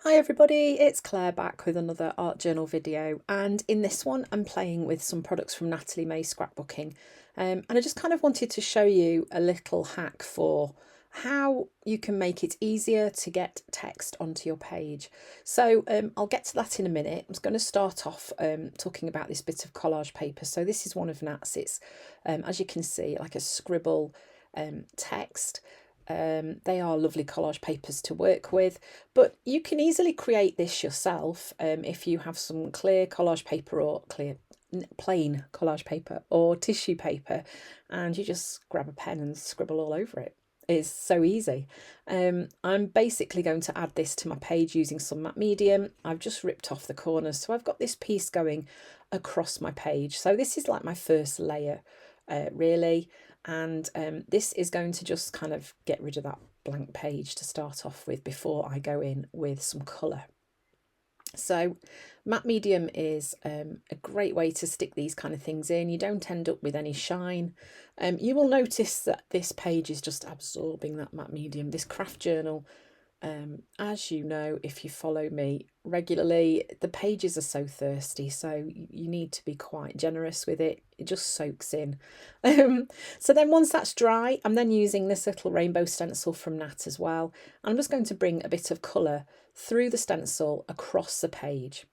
Hi everybody, it's Claire back with another art journal video, and in this one I'm playing with some products from Natalie May Scrapbooking, and I just kind of wanted to show you a little hack for how you can make it easier to get text onto your page. So I'll get to that in a minute. I'm going to start off talking about this bit of collage paper. So this is one of Nat's. It's as you can see, like a scribble text. They are lovely collage papers to work with, but you can easily create this yourself if you have some clear collage paper or plain collage paper or tissue paper, and you just grab a pen and scribble all over it. It's so easy. I'm basically going to add this to my page using some matte medium. I've just ripped off the corners, so I've got this piece going across my page. So this is like my first layer, really. And this is going to just kind of get rid of that blank page to start off with before I go in with some colour. So matte medium is a great way to stick these kind of things in. You don't end up with any shine. You will notice that this page is just absorbing that matte medium. This craft journal, as you know, if you follow me regularly, the pages are so thirsty, so you need to be quite generous with it. It just soaks in. So then once that's dry, I'm then using this little rainbow stencil from Nat as well. I'm just going to bring a bit of colour through the stencil across the page.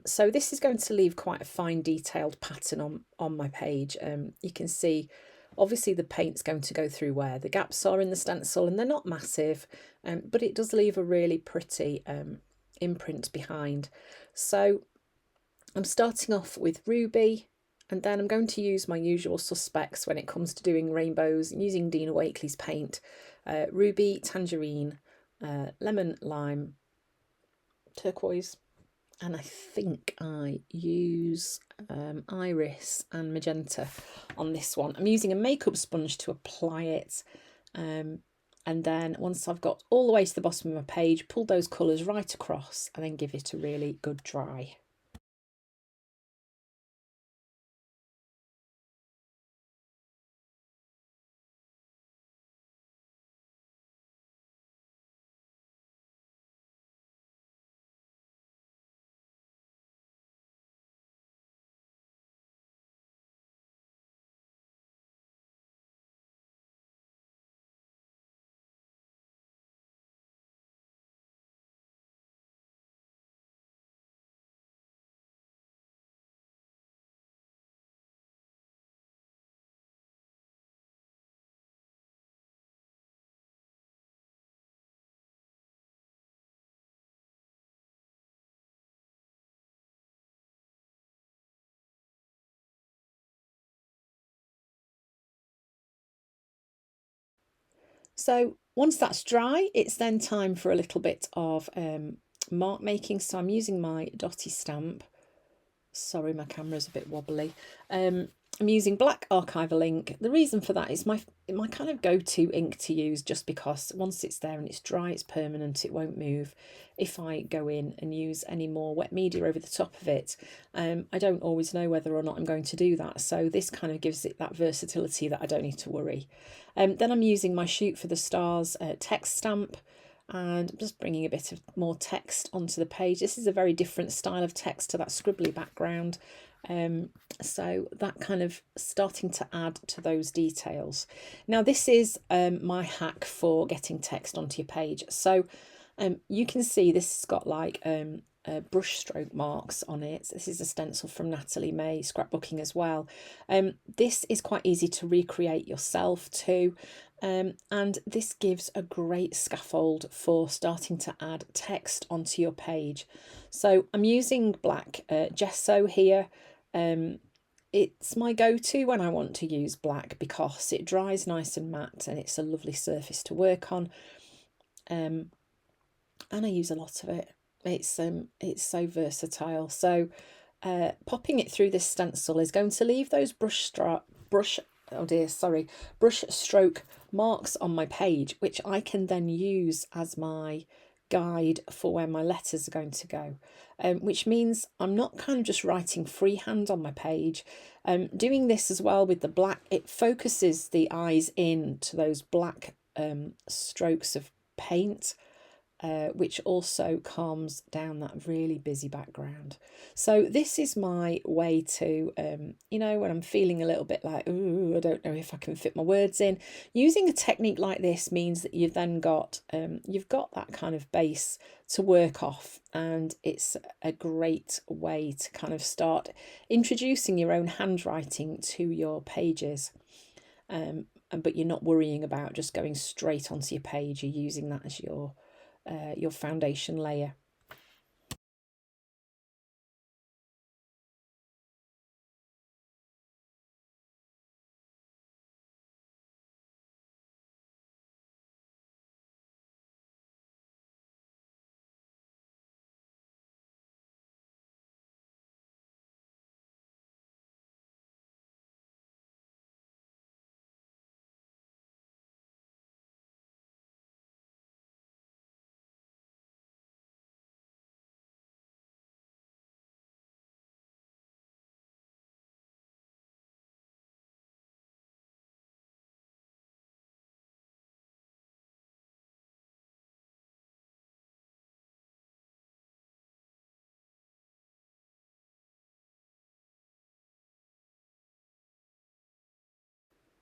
So this is going to leave quite a fine detailed pattern on my page. You can see obviously the paint's going to go through where the gaps are in the stencil, and they're not massive, but it does leave a really pretty imprint behind. So I'm starting off with Ruby, and then I'm going to use my usual suspects when it comes to doing rainbows, using Dina Wakley's paint. Ruby, Tangerine, Lemon, Lime, Turquoise, and I think I use Iris and Magenta on this one. I'm using a makeup sponge to apply it, and then once I've got all the way to the bottom of my page, pull those colours right across and then give it a really good dry. So once that's dry, it's then time for a little bit of mark making. So I'm using my dotty stamp. Sorry, my camera's a bit wobbly. I'm using black archival ink. The reason for that is my kind of go-to ink to use, just because once it's there and it's dry, it's permanent, it won't move. If I go in and use any more wet media over the top of it, I don't always know whether or not I'm going to do that. So this kind of gives it that versatility that I don't need to worry. Then I'm using my Shoot for the Stars text stamp, and I'm just bringing a bit of more text onto the page. This is a very different style of text to that scribbly background. So that kind of starting to add to those details. Now this is my hack for getting text onto your page. So you can see this has got like brush stroke marks on it. This is a stencil from Natalie May Scrapbooking as well. This is quite easy to recreate yourself too. And this gives a great scaffold for starting to add text onto your page. So I'm using black gesso here. It's my go-to when I want to use black because it dries nice and matte and it's a lovely surface to work on. And I use a lot of it. It's so versatile. So popping it through this stencil is going to leave those brush stroke marks on my page, which I can then use as my guide for where my letters are going to go, which means I'm not kind of just writing freehand on my page. Doing this as well with the black, it focuses the eyes in to those black strokes of paint, which also calms down that really busy background. So this is my way to, you know, when I'm feeling a little bit like, ooh, I don't know if I can fit my words in. Using a technique like this means that you've then got, you've got that kind of base to work off, and it's a great way to kind of start introducing your own handwriting to your pages. But you're not worrying about just going straight onto your page. You're using that as your foundation layer.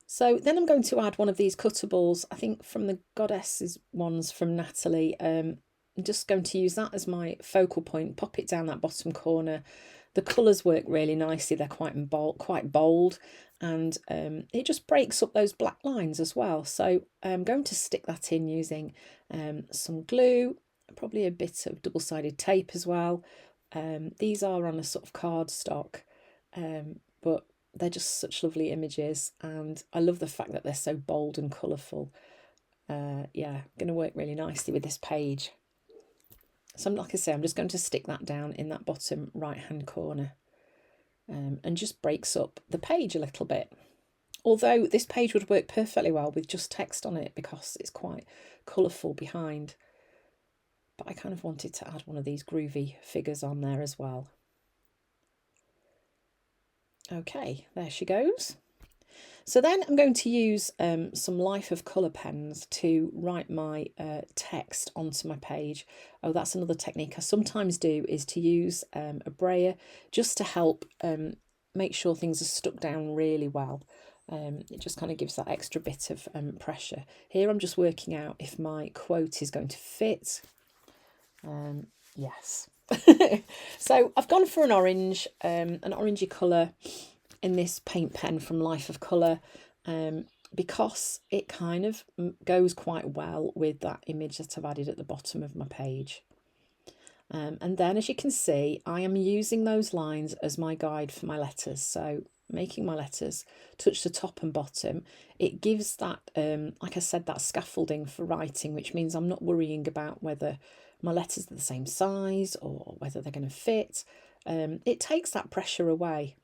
So then I'm going to add one of these cuttables, I think from the Goddesses ones from Natalie. I'm just going to use that as my focal point, pop it down that bottom corner. The colours work really nicely, they're quite bold, and it just breaks up those black lines as well. So I'm going to stick that in using some glue, probably a bit of double-sided tape as well. These are on a sort of cardstock, but they're just such lovely images, and I love the fact that they're so bold and colourful. Yeah, going to work really nicely with this page. So like I say, I'm just going to stick that down in that bottom right hand corner, and just breaks up the page a little bit. Although this page would work perfectly well with just text on it because it's quite colourful behind. But I kind of wanted to add one of these groovy figures on there as well. Okay, there she goes. So then I'm going to use some Life of Colour pens to write my text onto my page. Oh, that's another technique I sometimes do, is to use a brayer just to help make sure things are stuck down really well. It just kind of gives that extra bit of pressure. Here I'm just working out if my quote is going to fit. Yes. So I've gone for an orangey colour in this paint pen from Life of Colour, because it kind of goes quite well with that image that I've added at the bottom of my page. And then, as you can see, I am using those lines as my guide for my letters. So making my letters touch the top and bottom, it gives that, like I said, that scaffolding for writing, which means I'm not worrying about whether my letters are the same size or whether they're going to fit. It takes that pressure away.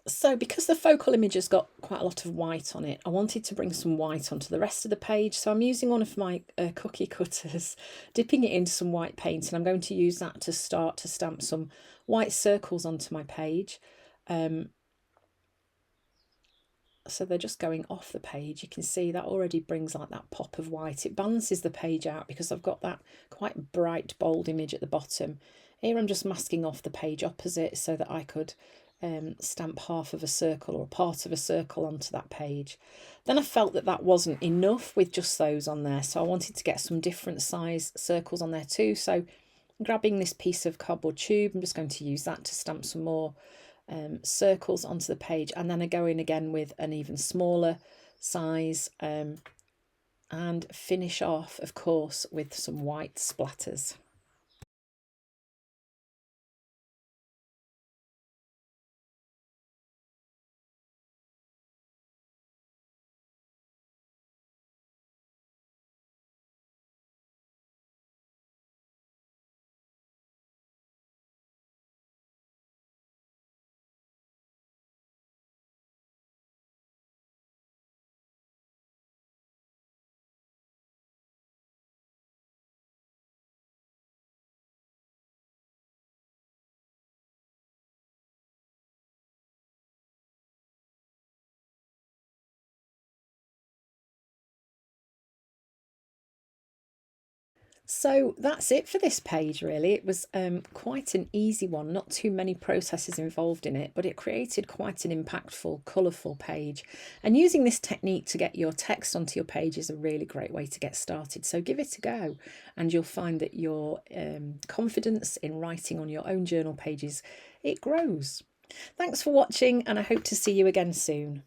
So because the focal image has got quite a lot of white on it, I wanted to bring some white onto the rest of the page. So I'm using one of my cookie cutters, dipping it into some white paint, and I'm going to use that to start to stamp some white circles onto my page. So they're just going off the page. You can see that already brings like that pop of white. It balances the page out because I've got that quite bright, bold image at the bottom. Here I'm just masking off the page opposite so that I could stamp half of a circle or part of a circle onto that page. Then I felt that that wasn't enough with just those on there, so I wanted to get some different size circles on there too. So grabbing this piece of cardboard tube, I'm just going to use that to stamp some more circles onto the page, and then I go in again with an even smaller size, and finish off, of course, with some white splatters. So that's it for this page really. It was quite an easy one, not too many processes involved in it, but it created quite an impactful, colourful page. And using this technique to get your text onto your page is a really great way to get started. So give it a go and you'll find that your confidence in writing on your own journal pages, it grows. Thanks for watching and I hope to see you again soon.